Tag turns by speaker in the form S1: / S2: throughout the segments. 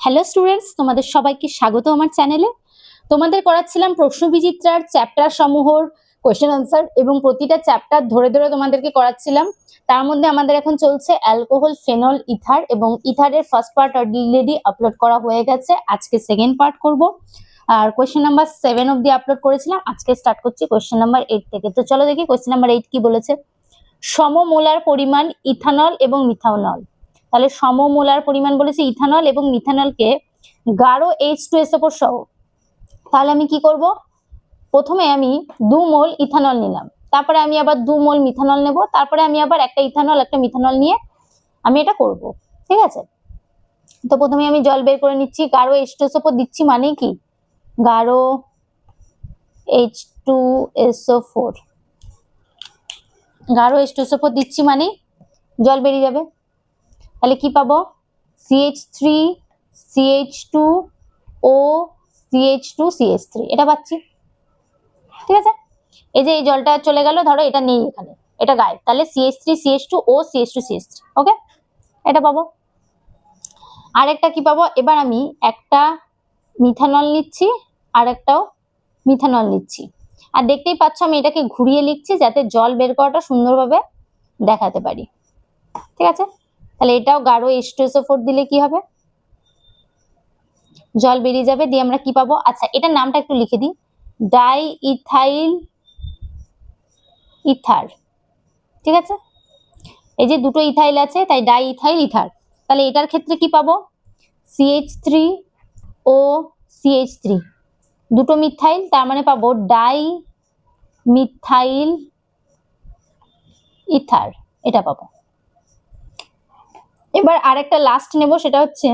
S1: Hello students, তোমাদের সবাইকে স্বাগত আমার চ্যানেলে। তোমাদের করাচ্ছিলাম প্রশ্নবিচিত্রার চ্যাপ্টার সমূহর কোয়েশ্চেন আনসার এবং প্রতিটা চ্যাপ্টার ধরে ধরে তোমাদেরকে করাচ্ছিলাম। তার মধ্যে আমাদের এখন চলছে অ্যালকোহল, ফেনল, ইথার এবং ইথারের ফার্স্ট পার্ট অলরেডি আপলোড করা হয়ে গেছে। আজকে সেকেন্ড পার্ট করব আর কোয়েশ্চেন নাম্বার 7 অবধি আপলোড করেছিলাম। আজকে স্টার্ট করছি কোয়েশ্চেন নাম্বার 8 থেকে। তো চলো দেখি কোয়েশ্চেন নাম্বার 8 কি বলেছে। সমমোলার পরিমাণ ইথানল এবং মিথানল। তাহলে সমমোলার পরিমাণ বলেছে ইথানল এবং মিথানলকে গাঢ় H2SO4 সহ। তাহলে আমি কি করব, প্রথমে আমি 2 মোল ইথানল নিলাম, তারপরে আমি আবার 2 মোল মিথানল নেব, তারপরে আমি আবার একটা ইথানল একটা মিথানল নিয়ে আমি এটা করব। ঠিক আছে, তো প্রথমে আমি জল বের করে নিচ্ছি। গাঢ় H2SO4 দিচ্ছি মানে কি, গাঢ় H2SO4 গাঢ় H2SO4 দিচ্ছি মানে জল বেরিয়ে যাবে। তাহলে কি পাবো, CH3 CH2O CH2 CH3 এটা পাচ্ছি। ঠিক আছে, এই যে এই জলটা চলে গেল, ধরো এটা নেই এখানে, এটা গায়েব, তাহলে CH3 CH2O CH2 CH3। ওকে, এটা পাবো। আরেকটা কি পাবো, এবার আমি একটা মিথানল নিচ্ছি আর একটাও মিথানল নিচ্ছি, আর দেখতেই পাচ্ছ আমি এটাকে ঘুরিয়ে লিখছি যাতে জল বের করাটা সুন্দরভাবে দেখাতে পারি। ঠিক আছে, তাহলে এটাও গাঢ় H2SO4 দিলে কি হবে, জল বেরিয়ে যাবে, দিয়ে আমরা কি পাবো। আচ্ছা, এটার নামটা একটু লিখে দিই, ডাই ইথাইল ইথার। ঠিক আছে, এই যে দুটো ইথাইল আছে তাই ডাই ইথাইল ইথার। তাহলে এটার ক্ষেত্রে কি পাবো, CH3O CH3, দুটো মিথাইল, তার মানে পাবো ডাই মিথাইল ইথার, এটা পাবো। এবার আরেকটা লাস্ট নেব, সেটা হচ্ছে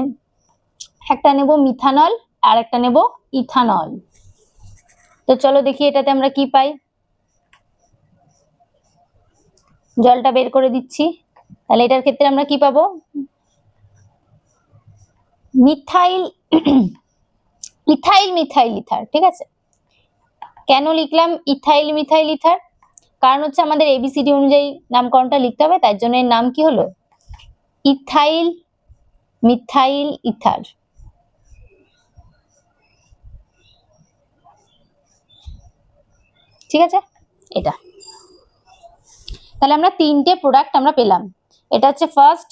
S1: একটা নেব মিথানল আর একটা নেব ইথানল। তো চলো দেখি এটাতে আমরা কি পাই। জলটা বের করে দিচ্ছি, তাহলে এটার ক্ষেত্রে আমরা কি পাবো, মিথাইল ইথাইল মিথাইল ইথার। ঠিক আছে, কেন লিখলাম ইথাইল মিথাইল ইথার, কারণ হচ্ছে আমাদের ABCD অনুযায়ী নামকরণটা লিখতে হবে, তার জন্য এর নাম কি হলো ইথাইল মিথাইল ইথার। ঠিক আছে, এটা তাহলে আমরা তিনটে প্রোডাক্ট আমরা পেলাম, এটা হচ্ছে ফার্স্ট,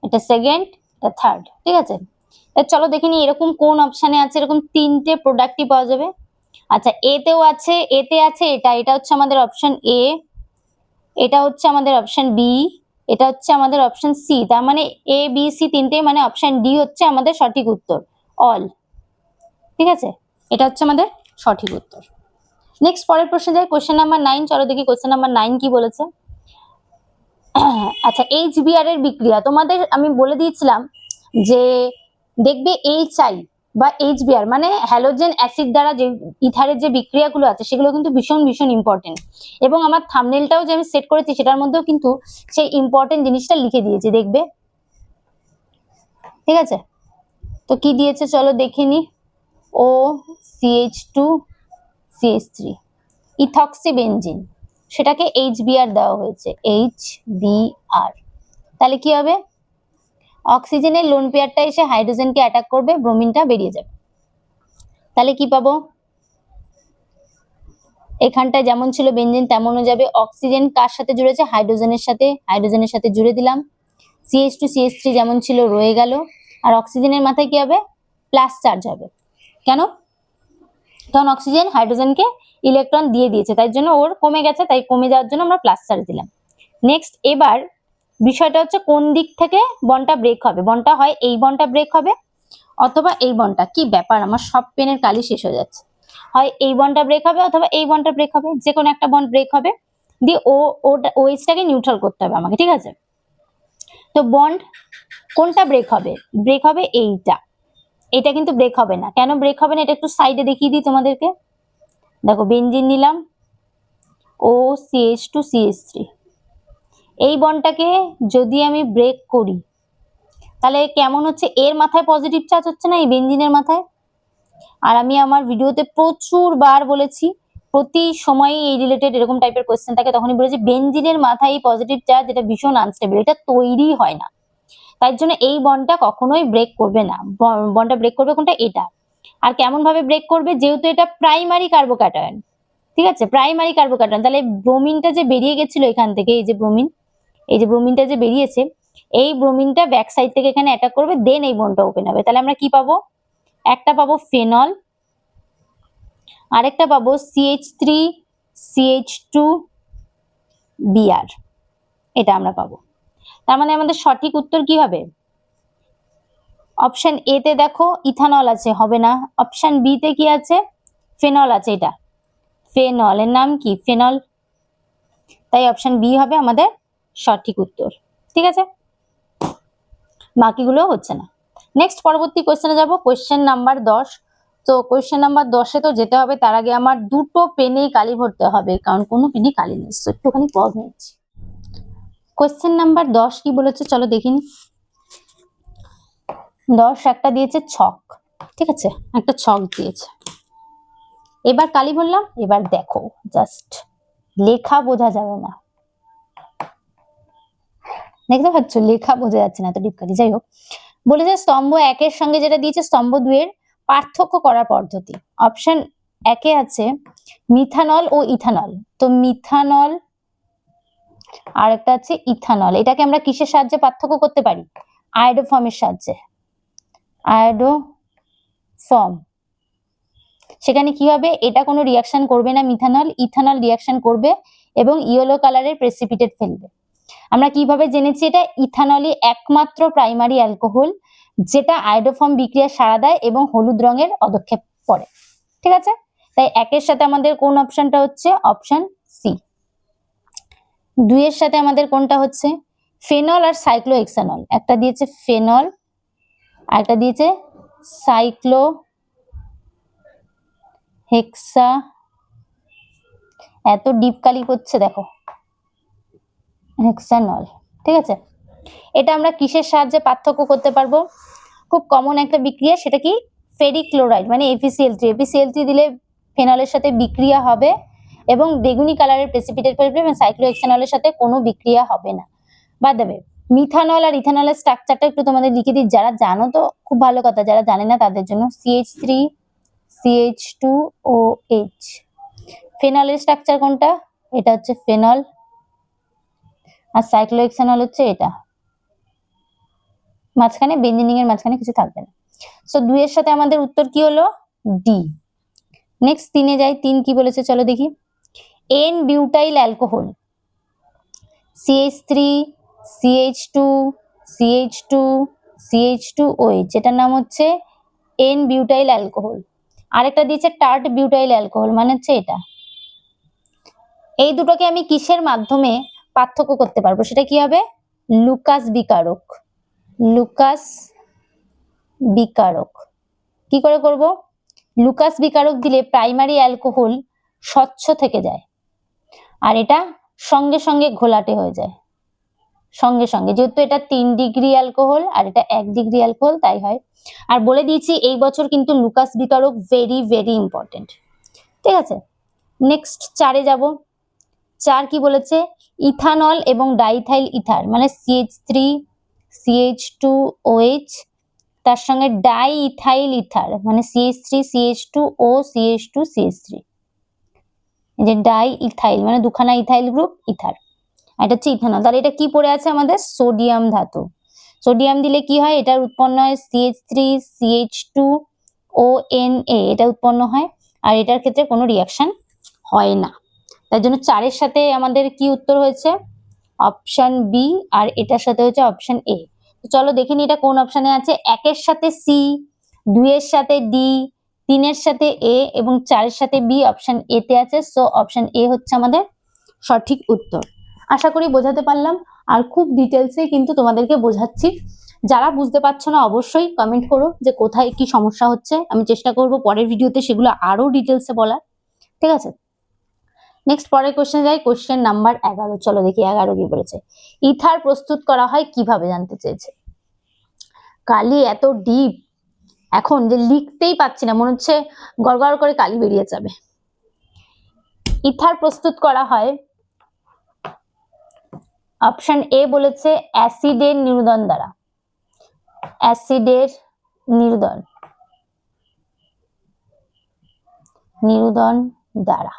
S1: এটা সেকেন্ড, এটা থার্ড। ঠিক আছে, চলো দেখে নি এরকম কোন অপশনে আছে এরকম তিনটে প্রোডাক্টই পাওয়া যাবে। আচ্ছা, এতেও আছে, এতে আছে, এটা হচ্ছে আমাদের অপশন এ, এটা হচ্ছে আমাদের অপশন বি, এটা হচ্ছে আমাদের অপশন সি। তার মানে ABC তিনটে, মানে অপশন ডি হচ্ছে আমাদের সঠিক উত্তর, অল। ঠিক আছে, এটা হচ্ছে আমাদের সঠিক উত্তর। নেক্সট পরের প্রশ্নে যাই, কোশ্চেন নাম্বার 9। চলো দেখি কোশ্চেন নাম্বার 9 কি বলেছে। আচ্ছা, HBr এর বিক্রিয়া তোমাদের আমি বলে দিয়েছিলাম যে দেখবে HI বা HBr মানে হ্যালোজেন অ্যাসিড দ্বারা যে ইথারের যে বিক্রিয়াগুলো আছে সেগুলো কিন্তু ভীষণ ভীষণ ইম্পর্টেন্ট, এবং আমার থাম্বনেলটাও যে আমি সেট করেছি সেটার মধ্যেও কিন্তু সেই ইম্পর্টেন্ট জিনিসটা লিখে দিয়েছি, দেখবে। ঠিক আছে, তো কি দিয়েছে চলো দেখে নি, O CH2 CH3 ethoxy benzene, সেটাকে HBr দেওয়া হয়েছে, HBr। তাহলে কি হবে, অক্সিজেনের লোন পেয়ারটা এসে হাইড্রোজেনকে অ্যাটাক করবে, ব্রোমিনটা বেরিয়ে যাবে। তাহলে কি পাবো, এখানটায় যেমন ছিল বেনজিন তেমনও যাবে, অক্সিজেন কার সাথে জুড়েছে, হাইড্রোজেনের সাথে, হাইড্রোজেনের সাথে জুড়ে দিলাম। CH2 CH3 যেমন ছিল রয়ে গেল, আর অক্সিজেনের মাথায় কি হবে, প্লাস চার্জ হবে। কেন, তখন অক্সিজেন হাইড্রোজেনকে ইলেকট্রন দিয়ে দিয়েছে, তাই জন্য ওর কমে গেছে, তাই কমে যাওয়ার জন্য আমরা প্লাস চার্জ দিলাম। নেক্সট, এবার বিষয়টা হচ্ছে কোন দিক থেকে বন্ডটা ব্রেক হবে, বন্ডটা হয় এই বন্ডটা ব্রেক হবে অথবা এই বন্ডটা, কি ব্যাপার আমার সব পেনের কালি শেষ হয়ে যাচ্ছে, হয় এই বন্ডটা ব্রেক হবে অথবা এই বন্ডটা ব্রেক হবে, যে কোনো একটা বন্ড ব্রেক হবে, দিয়ে OH-টাকে নিউট্রাল করতে হবে আমাকে। ঠিক আছে, তো বন্ড কোনটা ব্রেক হবে, ব্রেক হবে এইটা, এটা কিন্তু ব্রেক হবে না। কেন ব্রেক হবে না, এটা একটু সাইডে দেখিয়ে দিই তোমাদেরকে। দেখো, বেনজিন নিলাম, OCH2 CH3, এই বন্ডটাকে যদি আমি ব্রেক করি তাহলে কেমন হচ্ছে, এর মাথায় পজিটিভ চার্জ হচ্ছে না এই বেনজিনের মাথায়। আর আমি আমার ভিডিওতে প্রচুর বার বলেছি, প্রতি সময় এই রিলেটেড এরকম টাইপের কোয়েশ্চেন থাকে তখনই বলেছি বেনজিনের মাথায় পজিটিভ চার্জ, এটা ভীষণ আনস্টেবল, এটা তৈরি হয় না। তাই জন্য এই বন্ডটা কখনোই ব্রেক করবে না। বন্ডটা ব্রেক করবে কোনটা? এটা। আর কেমন ভাবে ব্রেক করবে? যেহেতু এটা প্রাইমারি কার্বোক্যাটায়ন, ঠিক আছে, প্রাইমারি কার্বোক্যাটায়ন, তাহলে ব্রোমিনটা যে বেরিয়ে গেছিল এখান থেকে, এই যে ব্রোমিন, এই যে ব্রোমিনটা যে বেরিয়েছে, এই ব্রোমিনটা ব্যাক সাইড থেকে এখানে অ্যাটাক করবে, দেন এই বন্ডটা ওপেন হবে। তাহলে আমরা কি পাবো? একটা পাবো ফেনল, আরেকটা পাবো CH3CH2Br, এটা আমরা পাবো। তার মানে আমাদের সঠিক উত্তর কি হবে? অপশন এ তে দেখো ইথানল আছে, হবে না। অপশন বি তে কি আছে? ফেনল আছে, এটা ফেনল, এর নাম কি? ফেনল। তাই অপশন বি হবে আমাদের সঠিক উত্তর। ঠিক আছে, বাকিগুলো হচ্ছে না। নেক্সট পরবর্তী কোয়েশ্চেনে যাব, কোয়েশ্চেন নাম্বার 10। তো কোয়েশ্চেন নাম্বার 10-এ তো যেতে হবে, তার আগে আমার দুটো পেনেই কালি ভরতে হবে, কারণ কোনো পেনই কালি নেই। তো একটুখানি পজ নিচ্ছি। কোয়েশ্চেন নাম্বার 10 কি বলেছে চলো দেখিনি। 10 একটা দিয়েছে ছক, ঠিক আছে, একটা ছক দিয়েছে। এবার কালি ভরলাম, এবার দেখো জাস্ট লেখা বোঝা যাবে না, দেখতে পাচ্ছ লেখা বোঝা যাচ্ছে না, এত ডিপ কালি। যাই হোক, বলেছে স্তম্ভ 1-এর সঙ্গে যেটা দিয়েছে স্তম্ভ 2-এর পার্থক্য করার পদ্ধতি। অপশন 1-এ আছে মিথানল ও ইথানল। তো মিথানল আর একটা আছে ইথানল, এটাকে আমরা কিসের সাহায্যে পার্থক্য করতে পারি? আয়োডোফর্মের সাহায্যে। আয়োডোফর্ম, সেখানে কি হবে? এটা কোনো রিয়াকশন করবে না মিথানল, ইথানল রিয়াকশন করবে এবং ইয়েলো কালারের প্রেসিপিটেট ফেলবে। আমরা কিভাবে জেনেছি এটা? ইথানলই একমাত্র প্রাইমারি অ্যালকোহল যেটা আয়োডোফর্ম বিক্রিয়া সাড়া দেয় এবং হলুদ রঙের অধক্ষেপ করে। ঠিক আছে, তাই 1-এর সাথে আমাদের কোন অপশনটা হচ্ছে? Option C. 2-এর সাথে আমাদের কোনটা হচ্ছে? ফেনল আর সাইক্লোহেক্সানল, একটা দিয়েছে ফেনল আর একটা দিয়েছে সাইক্লোহেক্সা। এত ডিপ কালি করছে দেখো, হেক্সানল। ঠিক আছে, এটা আমরা কিসের সাহায্যে পার্থক্য করতে পারবো? খুব কমন একটা বিক্রিয়া, সেটা কি? ফেরিক ক্লোরাইড মানে FeCl3। FeCl3 দিলে ফেনলের সাথে বিক্রিয়া হবে এবং বেগুনি কালারের প্রেসিপিটেট ফেলবে, এবং সাইক্লোহেক্সানলের সাথে কোনো বিক্রিয়া হবে না। বাদ দেবে। মিথানল আর ইথানলের স্ট্রাকচারটা একটু তোমাদের লিখে দিই, যারা জানো তো খুব ভালো কথা, যারা জানে না তাদের জন্য। CH3CH2OH। ফেনলের স্ট্রাকচার কোনটা? এটা হচ্ছে ফেনল, আর সাইক্লোহেক্সানল হচ্ছে এটা। মাঝখানে বেঞ্জিনিং এর মাঝখানে কিছু থাকবে না। সো 2-এর সাথে আমাদের উত্তর কি হলো? ডি। নেক্সট 3-এ যাই। 3 কি বলেছে চলো দেখি। এন বিউটাইল অ্যালকোহল, CH3CH2CH2CH2OH, যেটার নাম হচ্ছে এন বিউটাইল অ্যালকোহল। আরেকটা দিয়েছে টার্ট বিউটাইল অ্যালকোহল, মানে হচ্ছে এটা। এই দুটোকে আমি কিসের মাধ্যমে পার্থক্য করতে পারবো? সেটা কি হবে? লুকাস বিকারক। লুকাস বিকারক কি করে করব? লুকাস বিকারক দিলে প্রাইমারি অ্যালকোহল স্বচ্ছ থেকে যায়, আর এটা সঙ্গে সঙ্গে ঘোলাটে হয়ে যায়। সঙ্গে সঙ্গে, যেহেতু এটা 3 ডিগ্রি অ্যালকোহল আর এটা 1 ডিগ্রি অ্যালকোহল, তাই হয়। আর বলে দিয়েছি এই বছর কিন্তু লুকাস বিকারক ভেরি ভেরি ইম্পর্টেন্ট। ঠিক আছে, নেক্সট 4-এ যাব। 4 কি বলেছে? ইথানল এবং ডাইথাইল ইথার মানে CH3CH2OH, তার সঙ্গে ডাই ইথাইল ইথার মানে CH3CH2OCH2CH3। এই যে ডাই ইথাইল মানে দুখানা ইথাইল গ্রুপ, ইথার। এটা হচ্ছে ইথানল। তাহলে এটা কি পড়ে আছে আমাদের? সোডিয়াম ধাতু। সোডিয়াম দিলে কি হয়? এটার উৎপন্ন হয় CH3CH2ONA, এটা উৎপন্ন হয়, আর এটার ক্ষেত্রে কোনো রিয়াকশন হয় না। তার জন্য 4-এর সাথে আমাদের কি উত্তর হয়েছে? অপশন বি, আর এটার সাথে হচ্ছে অপশন এ। চলো দেখে নি এটা কোন অপশনে আছে। 1-এর সাথে সি, 2-এর সাথে ডি, 3-এর সাথে এ এবং 4-এর সাথে বি, অপশন এ তে আছে। সো অপশন এ হচ্ছে আমাদের সঠিক উত্তর। আশা করি বোঝাতে পারলাম, আর খুব ডিটেলসে কিন্তু তোমাদেরকে বোঝাচ্ছি। যারা বুঝতে পারছো না অবশ্যই কমেন্ট করো যে কোথায় কি সমস্যা হচ্ছে, আমি চেষ্টা করব পরের ভিডিওতে সেগুলো আরো ডিটেলসে বলার। ঠিক আছে, নেক্সট পরের কোশ্চেন যাই। কোশ্চেন নাম্বার 11, চলো দেখি 11 কি বলেছে। ইথার প্রস্তুত করা হয় কিভাবে জানতে চেয়েছে। কালি এত ডিপ এখন যে লিখতেই পাচ্ছি না, মনে হচ্ছে গড়গড় করে কালি বেরিয়ে যাবে। ইথার প্রস্তুত করা হয়, অপশন এ বলেছে অ্যাসিডের নির্দন দ্বারা। অ্যাসিডের নিরুদন দ্বারা।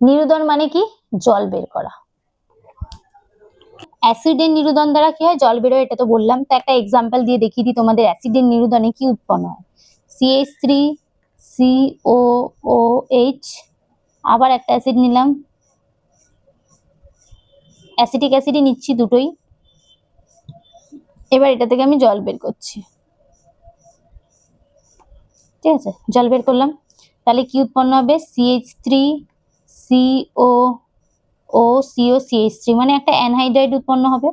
S1: নিরুদন মানে কি? জল বের করা। অ্যাসিডের নিরুদন দ্বারা কি হয়? জল বেরোয়, এটা তো বললাম। তো একটা এক্সাম্পল দিয়ে দেখিয়ে দিই তোমাদের অ্যাসিডের নিরুদনে কি উৎপন্ন হয়। CH3COOH, আবার একটা অ্যাসিড নিলাম, অ্যাসিটিক অ্যাসিডই নিচ্ছি দুটোই। এবার এটা থেকে আমি জল বের করছি, ঠিক আছে? জল বের করলাম, তাহলে কি উৎপন্ন হবে? CH3COOCOCH3, মানে একটা অ্যানহাইড্রাইড উৎপন্ন হবে।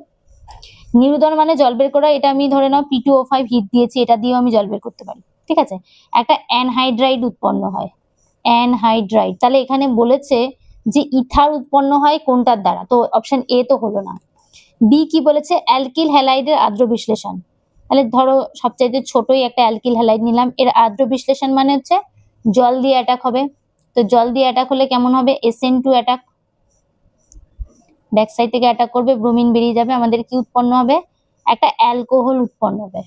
S1: নিরুদন মানে জল বের করা। এটা আমি ধরে নাও P2O5 হিট দিয়েছি, এটা দিয়েও আমি জল বের করতে পারি, ঠিক আছে? একটা অ্যানহাইড্রাইড উৎপন্ন হয়, অ্যানহাইড্রাইড। তাহলে এখানে বলেছে যে ইথার উৎপন্ন হয় কোনটার দ্বারা? তো অপশন এ তো হলো না। বি কি বলেছে? অ্যালকিল হ্যালাইডের আদ্র বিশ্লেষণ। তাহলে ধরো সবচাইতে ছোটই একটা অ্যালকিল হ্যালাইড নিলাম, এর আদ্র বিশ্লেষণ মানে হচ্ছে জল দিয়ে অ্যাটাক হবে। তো জল দিয়ে অ্যাটাক হলে কেমন হবে? SN2 অ্যাটাক, ব্যাক সাইড থেকে অ্যাটাক করবে, ব্রোমিন বেরিয়ে যাবে, আমাদের কি উৎপন্ন হবে? একটা অ্যালকোহল উৎপন্ন হবে,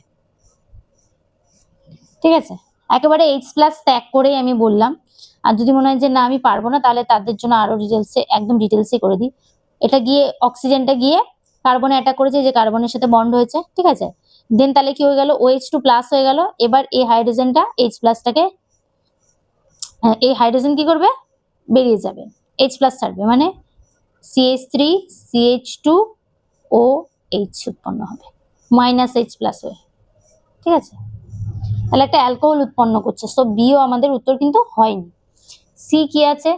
S1: ঠিক আছে? একেবারে H+ ত্যাগ করেই আমি বললাম। আর যদি মনে হয় যে না আমি পারবো না, তাহলে তাদের জন্য আরো ডিটেলসে, একদম ডিটেলসে করে দিই। এটা গিয়ে অক্সিজেনটা গিয়ে কার্বনে অ্যাটাক করেছে, যে কার্বনের সাথে বন্ড হয়েছে, ঠিক আছে? দেন তাহলে কি হয়ে গেল? OH2+ হয়ে গেল। এবার এই হাইড্রোজেনটা H+টাকে, এই হাইড্রোজেন কি করবে? বেরিয়ে যাবে, H+ ছাড়বে, মানে CH3CH2OH উৎপন্ন হবে, -H+ হয়ে, ঠিক আছে? তাহলে একটা অ্যালকোহল উৎপন্ন করছে। সো বিও আমাদের উত্তর কিন্তু হয়নি। সি কি আছে?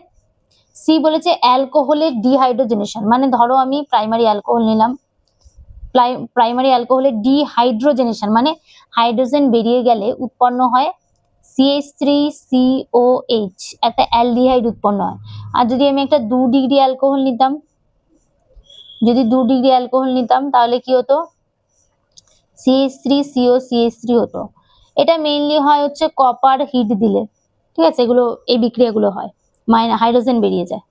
S1: সি বলেছে অ্যালকোহলের ডিহাইড্রোজেনেশন, মানে ধরো আমি প্রাইমারি অ্যালকোহল নিলাম, প্রাইমারি অ্যালকোহলের ডিহাইড্রোজেনেশন মানে হাইড্রোজেন বেরিয়ে গেলে উৎপন্ন হয় CH3COH, একটা অ্যালডিহাইড উৎপন্ন হয়। আর যদি আমি একটা 2 ডিগ্রি অ্যালকোহল নিতাম, তাহলে কি হতো? CH3COCH3 হতো। এটা মেইনলি হয় হচ্ছে কপার হিট দিলে, ঠিক আছে? এগুলো, এই বিক্রিয়াগুলো হয়, হাইড্রোজেন বেরিয়ে যায়,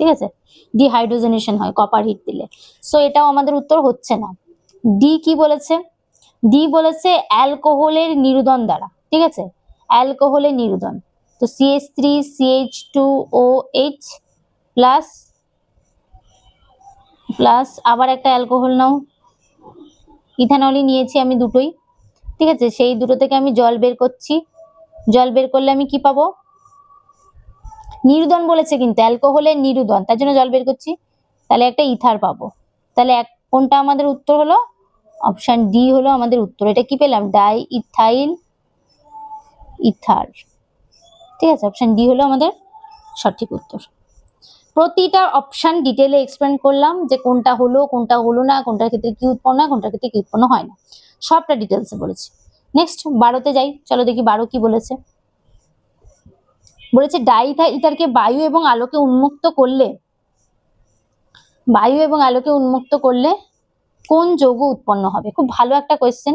S1: ঠিক আছে? ডিহাইড্রোজেনেশন হয় কপার হিট দিলে। সো এটাও আমাদের উত্তর হচ্ছে না। ডি কি বলেছে? ডি বলেছে অ্যালকোহলের নিরুদন দ্বারা, ঠিক আছে? অ্যালকোহলের নিরুদন। তো CH3CH2OH প্লাস আবার একটা অ্যালকোহল নাও, ইথানলই নিয়েছি আমি দুটোই, ঠিক আছে? সেই দুটো থেকে আমি জল বের করছি। জল বের করলে আমি কি পাবো? নিরুদন বলেছে কিন্তু, অ্যালকোহলের নিরুদন, তার জন্য জল বের করছি। তাহলে একটা ইথার পাবো। তাহলে কোনটা আমাদের উত্তর হলো? অপশন ডি হলো আমাদের উত্তর। এটা কি পেলাম? ডাই ইথাইল ইথার, ঠিক আছে? অপশন ডি হলো আমাদের সঠিক উত্তর। প্রতিটা অপশন ডিটেলে এক্সপ্লেন করলাম, যে কোনটা হলো, কোনটা হলো না, কোনটার ক্ষেত্রে কি উৎপন্ন হয়, কোনটার ক্ষেত্রে কি উৎপন্ন হয় না, সবটা ডিটেলসে বলেছি। নেক্সট 12তে যাই, চলো দেখি 12 কি বলেছে। বলেছে ডাই ইথারকে বায়ু এবং আলোকে উন্মুক্ত করলে কোন যৌগ উৎপন্ন হবে? খুব ভালো একটা কোয়েশ্চেন,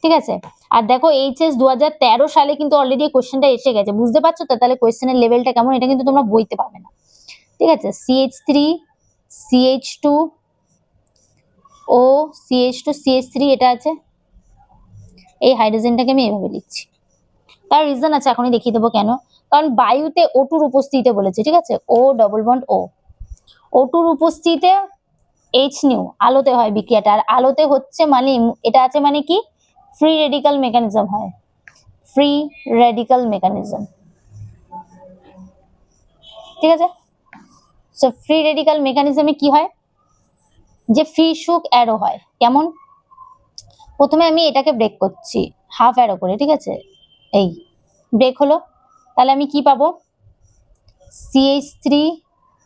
S1: ঠিক আছে? আর দেখো HS 2013 সালে কিন্তু অলরেডি কোয়েশ্চেনটা এসে গেছে, বুঝতে পারছো তো? তাহলে কোয়েশ্চেনের লেভেলটা কেমন, এটা কিন্তু তোমরা বইতে পাবে না, ঠিক আছে? CH3CH2OCH2CH3 এটা আছে, এই হাইড্রোজেনটাকে আমি এভাবে লিখছি। তার রিজন আছে, এখনই দেখিয়ে দেবো কেন। কারণ বায়ুতে O2 উপস্থিতিতে বলেছে, ঠিক আছে? O double bond O, O2 উপস্থিতিতে H নিউ, আলোতে হয় বিক্রিয়াটা। আর আলোতে হচ্ছে মানে এটা আছে মানে কি? ফ্রি রেডিক্যাল মেকানিজম হয়, ফ্রি রেডিক্যাল মেকানিজম, ঠিক আছে? সো ফ্রি রেডিক্যাল মেকানিজমে কি হয়? যে ফ্রি শুক অ্যারো হয়। কেমন? প্রথমে আমি এটাকে ব্রেক করছি হাফ অ্যারো করে, ঠিক আছে? এই ব্রেক হলো, তাহলে আমি কি পাবো? CH3,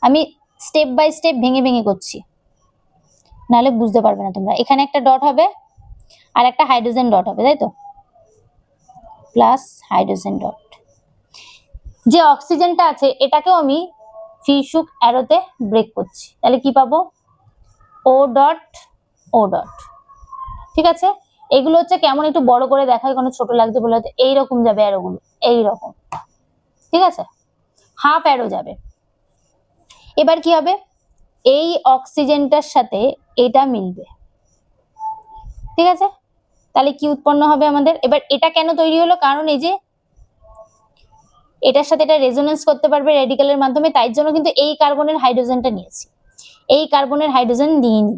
S1: আমি স্টেপ বাই স্টেপ ভেঙে ভেঙে করছি, নাহলে বুঝতে পারবে না তোমরা। এখানে একটা ডট হবে আর একটা হাইড্রোজেন ডট হবে, তাই তো? Plus hydrogen dot. যে অক্সিজেনটা আছে এটাকেও আমি ফ্রি শুক অ্যারোতে ব্রেক করছি, তাহলে কি পাবো? O ডট O ডট, ঠিক আছে? এগুলো হচ্ছে কেমন, একটু বড় করে দেখাই, কোনো ছোট লাগছে বলে, এইরকম যাবে অ্যারোগুলো, এইরকম, ঠিক আছে? হাফ অ্যারো যাবে। এবার কি হবে? এই অক্সিজেনটার সাথে এটা মিলবে, ঠিক আছে? তাহলে কি উৎপন্ন হবে আমাদের? এবার এটা কেন তৈরি হলো? কারণ এই যে এটার সাথে এটা রেজোনেন্স করতে পারবে রেডিক্যালের মাধ্যমে, তাই জন্য কিন্তু এই কার্বনের হাইড্রোজেনটা নিয়েছি, এই কার্বনের হাইড্রোজেন নিয়ে নি।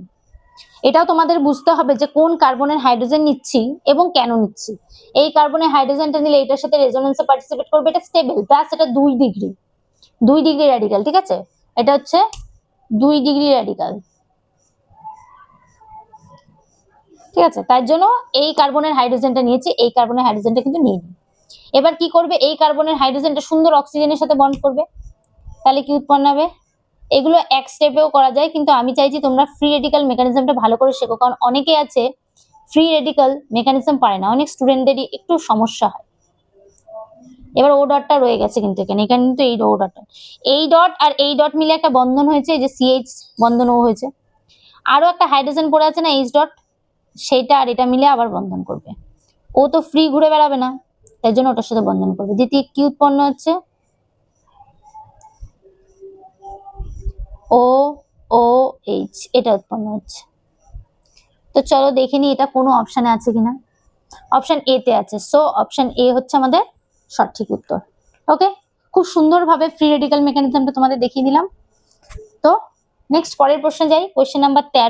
S1: এটাও তোমাদের বুঝতে হবে যে কোন কার্বনের হাইড্রোজেন নিচ্ছি এবং কেন নিচ্ছি। এই কার্বনের হাইড্রোজেনটা নিলে এটার সাথে রেজোনেন্সে পার্টিসিপেট করবে, এটা স্টেবল, প্লাস এটা 2 ডিগ্রি, 2 ডিগ্রি রেডিক্যাল, ঠিক আছে? এটা হচ্ছে 2 ডিগ্রি রেডিক্যাল, ঠিক আছে? তার জন্য এই কার্বনের হাইড্রোজেনটা নিয়েছি, এই কার্বনের হাইড্রোজেনটা কিন্তু নিয়ে নিই। এবার কি করবে? এই কার্বনের হাইড্রোজেনটা সুন্দর অক্সিজেনের সাথে বন্ড করবে, তাহলে কি উৎপন্ন হবে? এগুলো এক স্টেপেও করা যায়, কিন্তু আমি চাইছি তোমরা ফ্রি রেডিক্যাল মেকানিজমটা ভালো করে শেখো, কারণ অনেকে আছে ফ্রি রেডিক্যাল মেকানিজম পারে না, অনেক স্টুডেন্টদেরই একটু সমস্যা হয়। এবার ও ডটটা রয়ে গেছে কিন্তু এখানে কিন্তু এই ও ডট, এই ডট আর এই ডট মিলে একটা বন্ধন হয়েছে, এই যে সিএইচ বন্ধন ও হয়েছে, আরো একটা হাইড্রোজেন পড়ে আছে না এইচ ডট, সেইটা আর এটা মিলে আবার বন্ধন করবে। ও তো ফ্রি ঘুরে বেড়াবে না, তাই জন্য ওটার সাথে বন্ধন করবে। দ্বিতীয় কি উৎপন্ন হচ্ছে? ও ও এইচ, এটা উৎপন্ন হচ্ছে। তো চলো দেখে নি এটা কোনো অপশনে আছে কিনা। অপশন এ তে আছে, সো অপশন এ হচ্ছে আমাদের সঠিক উত্তর। ওকে, খুব সুন্দরভাবে ফ্রি রেডিক্যাল মেকানিজমটা তোমাদের দেখিয়ে দিলাম। তো নেক্সট পরের প্রশ্নে যাই, কোয়েশ্চেন নাম্বার 13।